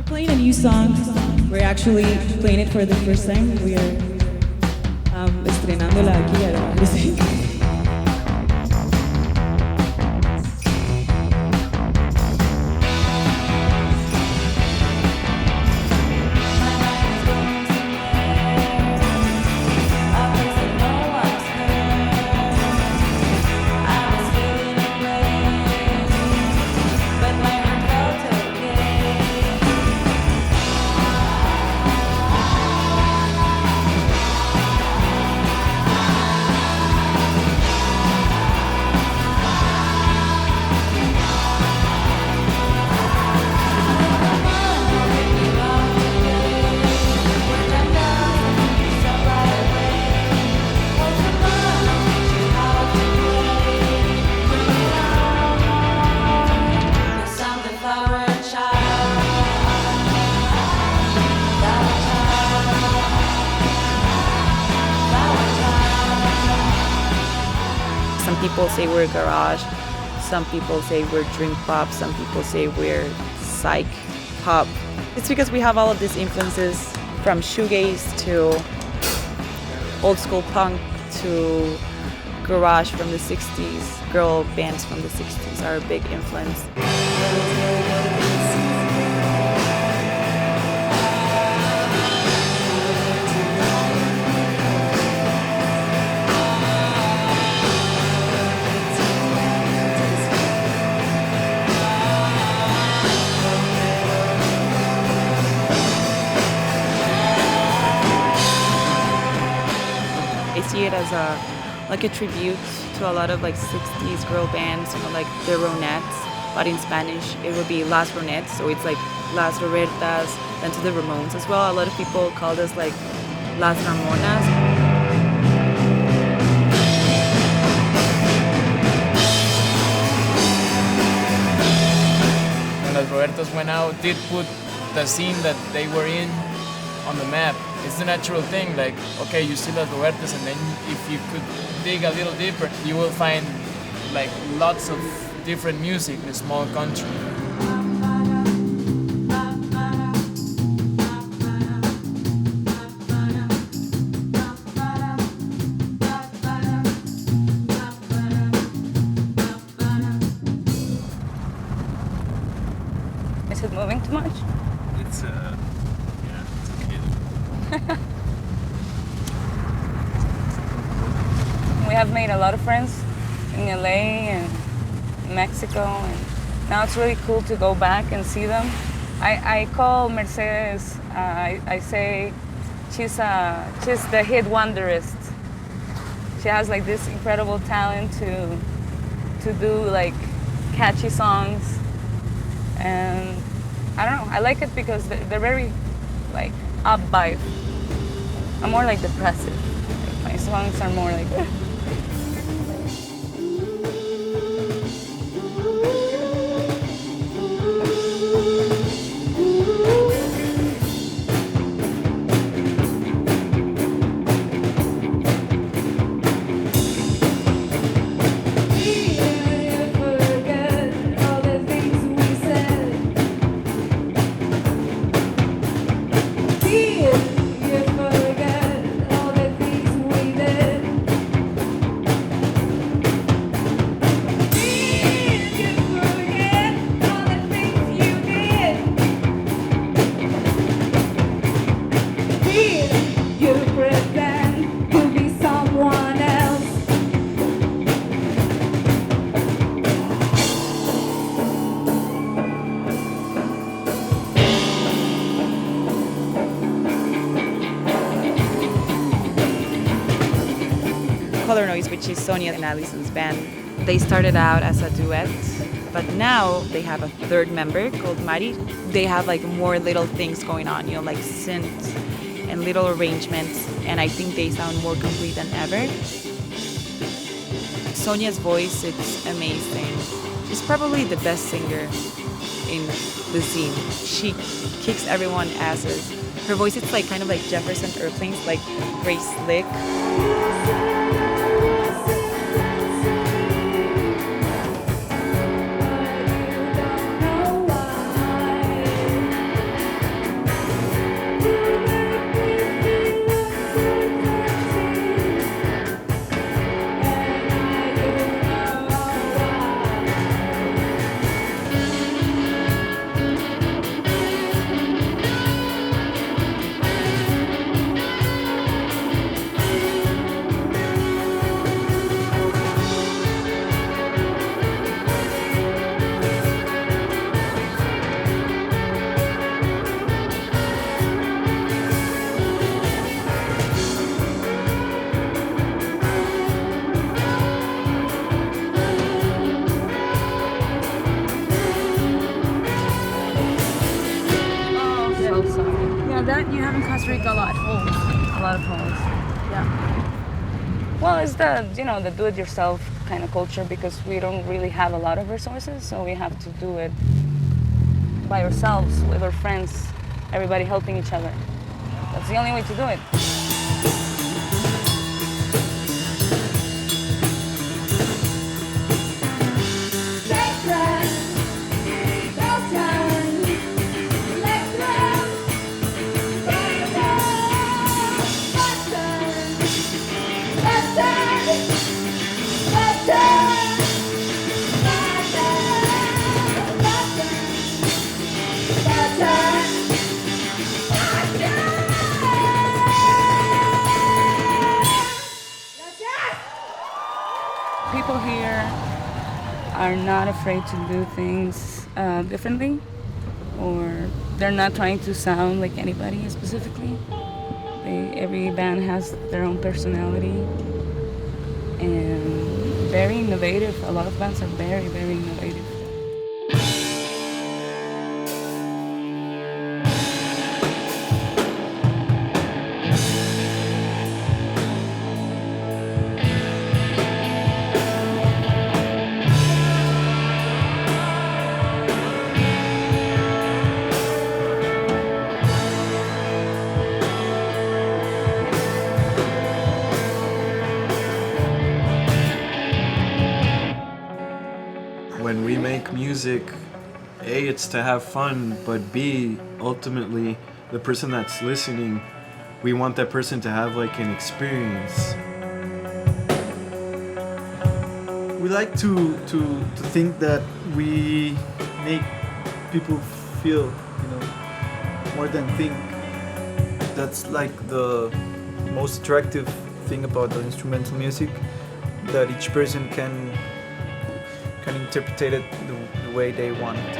Playing a new song. We're actually playing it for the first time. We are estrenándola aquí, I don't know. Some people say we're garage, some people say we're dream pop, some people say we're psych pop. It's because we have all of these influences from shoegaze to old school punk to garage from the 60s. Girl bands from the 60s are a big influence. I see it as a tribute to a lot of like 60s girl bands, like the Ronettes, but in Spanish it would be Las Ronettes, so it's like Las Robertas, and to the Ramones as well. A lot of people called us like Las Ramonas. When Las Robertas went out, did put the scene that they were in on the map. It's the natural thing, like, okay, you see Las Robertas, and then if you could dig a little deeper, you will find like lots of different music in a small country. Is it moving too much? It's okay. We have made a lot of friends in LA and Mexico, and now it's really cool to go back and see them. I call Mercedes, I say she's the hit wonderist. She has like this incredible talent to do like catchy songs, and I don't know, I like it because they're very like up vibe. I'm more like depressive. My songs are more like Colornoise, which is Sonia and Allison's band. They started out as a duet, but now they have a third member called Mari. They have like more little things going on, like synths and little arrangements, and I think they sound more complete than ever. Sonia's voice, it's amazing. She's probably the best singer in the scene. She kicks everyone's asses. Her voice is like kind of like Jefferson Airplane's, like very slick. Yeah, that you have in Costa Rica a lot. Holes. A lot of holes. Yeah. Well, it's the do-it-yourself kind of culture because we don't really have a lot of resources, so we have to do it by ourselves, with our friends, everybody helping each other. That's the only way to do it. People here are not afraid to do things differently, or they're not trying to sound like anybody specifically. Every band has their own personality and very innovative. A lot of bands are very, very innovative. When we make music, A, it's to have fun, but B, ultimately, the person that's listening, we want that person to have like an experience. We like to think that we make people feel, more than think. That's like the most attractive thing about the instrumental music, that each person can interpret it the way they want it.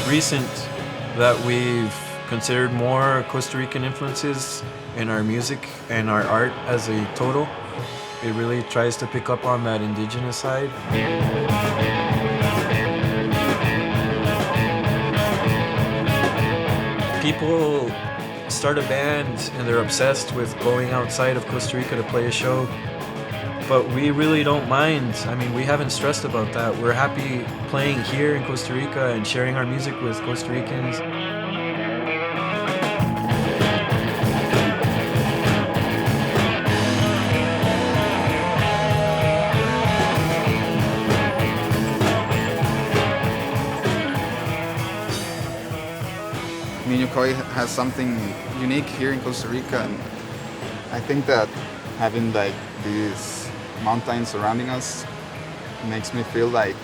Recent that we've considered more Costa Rican influences in our music and our art as a total. It really tries to pick up on that indigenous side. People start a band and they're obsessed with going outside of Costa Rica to play a show. But we really don't mind. I mean, we haven't stressed about that. We're happy playing here in Costa Rica and sharing our music with Costa Ricans. Niño Koi has something unique here in Costa Rica, and I think that having like these mountains surrounding us makes me feel like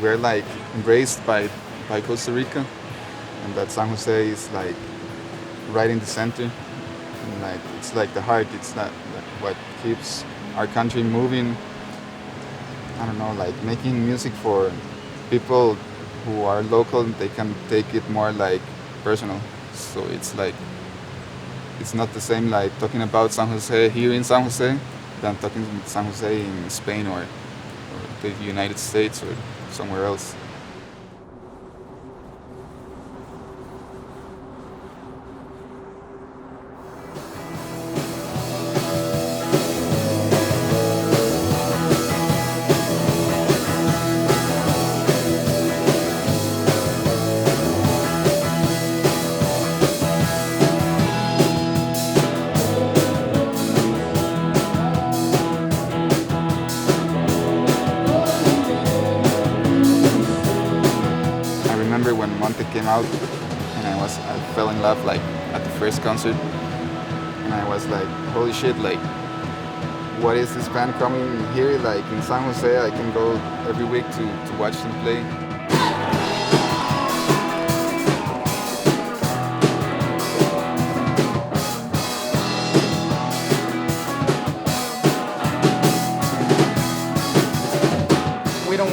we're like embraced by Costa Rica, and that San Jose is like right in the center, and like it's like the heart. It's not what keeps our country moving. I don't know, like making music for people who are local, they can take it more like personal. So it's like it's not the same like talking about San Jose here in San Jose than talking San Jose in Spain or the United States or somewhere else. When Monte came out, and I fell in love like at the first concert, and I was like, holy shit, like what is this band coming here like in San Jose? I can go every week to watch them play.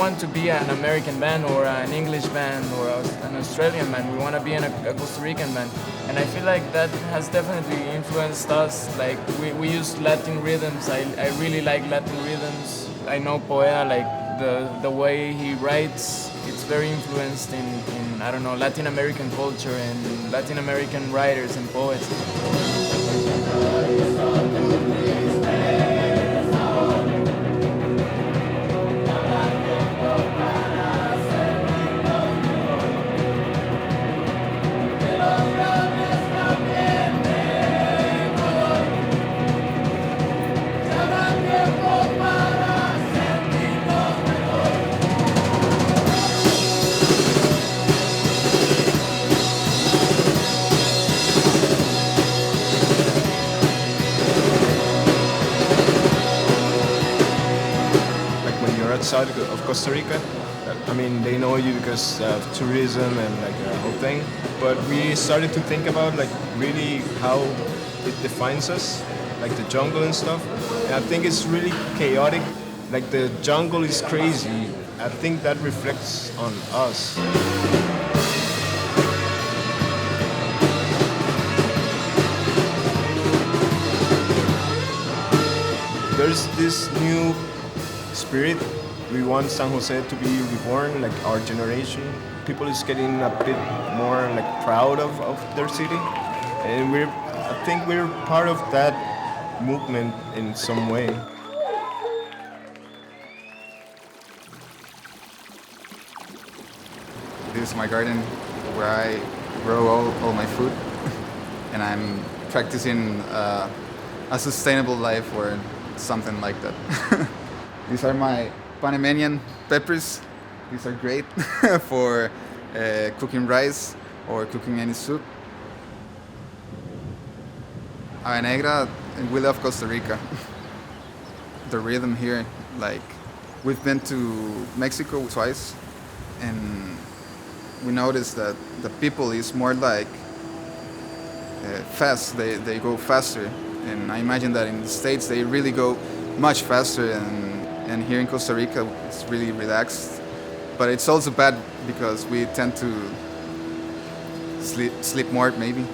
want to be an American band or an English band or an Australian band. We want to be in a Costa Rican band. And I feel like that has definitely influenced us. Like we use Latin rhythms. I really like Latin rhythms. I know Poeta, like the way he writes, it's very influenced in I don't know, Latin American culture and Latin American writers and poets. Outside of Costa Rica, I mean, they know you because of tourism and like the whole thing. But we started to think about like really how it defines us, like the jungle and stuff. And I think it's really chaotic. Like the jungle is crazy. I think that reflects on us. There's this new spirit. We want San Jose to be reborn, like our generation. People is getting a bit more like proud of their city. And I think we're part of that movement in some way. This is my garden where I grow all my food. And I'm practicing a sustainable life or something like that. These are my Panamanian peppers. These are great for cooking rice or cooking any soup. Ave Negra, and we love Costa Rica. The rhythm here, like we've been to Mexico twice, and we noticed that the people is more like fast. They go faster, and I imagine that in the States they really go much faster, and here in Costa Rica it's really relaxed. But it's also bad because we tend to sleep more maybe.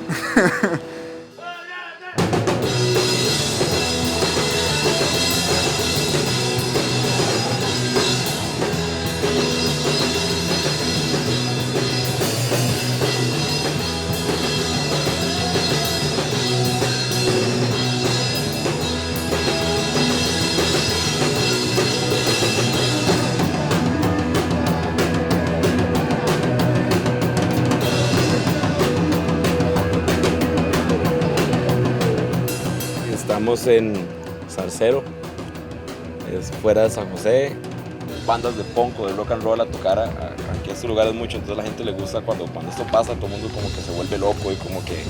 Estamos en Salcero, es fuera de San José. Bandas de punk o de rock and roll a tocar aquí a estos lugares mucho, entonces a la gente le gusta cuando esto pasa, todo el mundo como que se vuelve loco y como que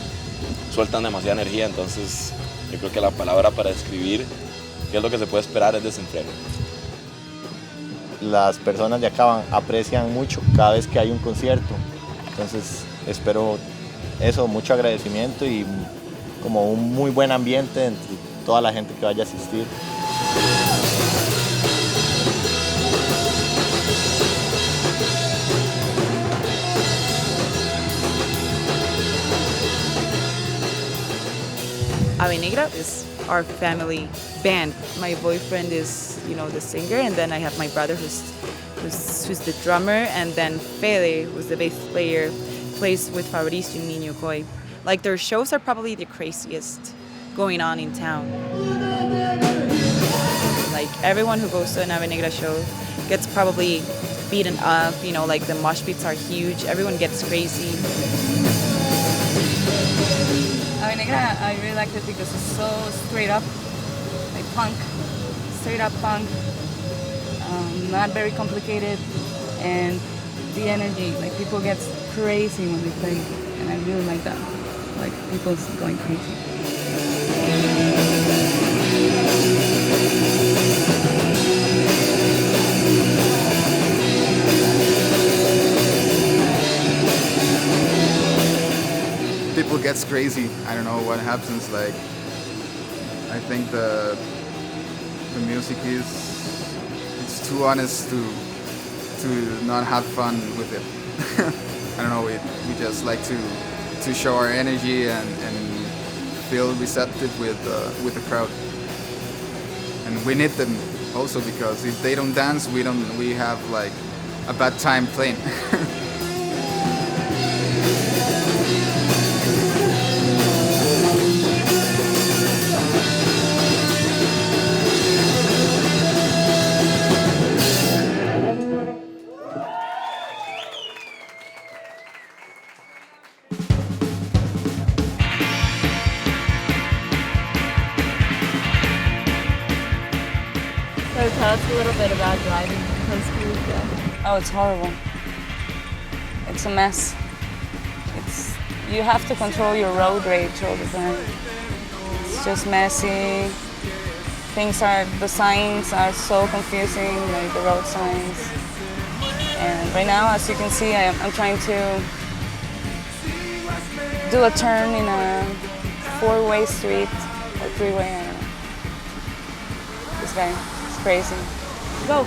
sueltan demasiada energía, entonces yo creo que la palabra para describir qué es lo que se puede esperar es desenfreno. Las personas de acá aprecian mucho cada vez que hay un concierto, entonces espero eso, mucho agradecimiento y como un muy buen ambiente entre toda la gente que vaya a asistir. Ave Negra is our family band. My boyfriend is, the singer, and then I have my brother who's the drummer, and then Fede, who's the bass player, plays with Fabricio in Niño Koi. Like, their shows are probably the craziest going on in town. Like, everyone who goes to an Ave Negra show gets probably beaten up, like the mosh pits are huge, everyone gets crazy. Ave Negra, I really liked it because it's so straight up, like punk, straight up punk, not very complicated, and the energy, like people get crazy when they play, and I really like that. Like people's going crazy. People gets crazy. I don't know what happens. Like I think the music it's too honest to to not have fun with it. I don't know. We just like to show our energy and feel receptive with the crowd. And we need them also, because if they don't dance, we have like a bad time playing. So tell us a little bit about driving in Costa Rica. Oh, it's horrible. It's a mess. You have to control your road rage all the time. It's just messy. The signs are so confusing, like the road signs. And right now, as you can see, I'm trying to do a turn in a 4-way street or 3-way, I don't know. This guy, it's crazy. Go!